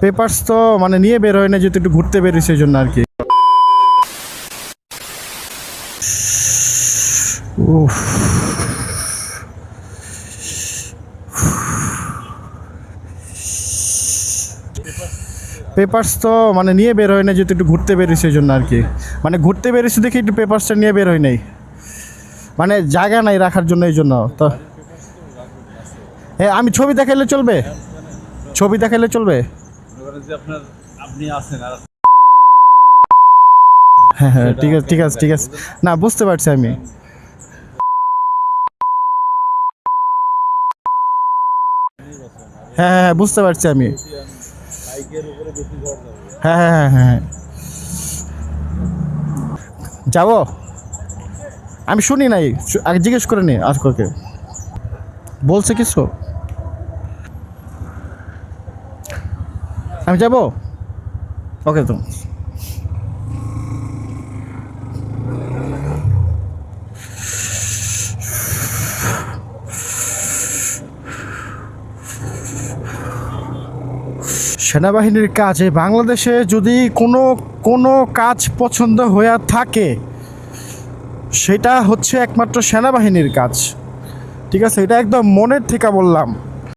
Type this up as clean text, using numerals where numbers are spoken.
Papers তো মানে নিয়ে বের হয় না, যেহেতু একটু ঘুরতে বেরিয়েছে এই জন্য আর কি। উফ, পেপারস তো মানে নিয়ে বের হয় না, যেহেতু একটু ঘুরতে বেরিয়েছে এই জন্য আর কি। মানে ঘুরতে বেরিয়েছে দেখি একটু পেপারসটা নিয়ে বের হয় নাই, মানে জায়গা নাই রাখার জন্য এই জন্য তো। হ্যাঁ, আমি ছবি দেখাইলে চলবে? ছবি দেখাইলে চলবে? হ্যাঁ হ্যাঁ, ঠিক আছে ঠিক আছে ঠিক আছে। না, বুঝতে পারছি আমি। হ্যাঁ হ্যাঁ হ্যাঁ, বুঝতে পারছি আমি। হ্যাঁ হ্যাঁ হ্যাঁ হ্যাঁ হ্যাঁ, যাবো। আমি শুনি নাই, আগে জিজ্ঞেস করে নি আজকে বলছে কিছু। আমি যাবো, ওকে তো। সেনাবাহিনীর কাজে বাংলাদেশে যদি কোনো কোনো কাজ পছন্দ হয়ে থাকে, সেটা হচ্ছে একমাত্র সেনাবাহিনীর কাজ। ঠিক আছে, এটা একদম মনের থেকে বললাম।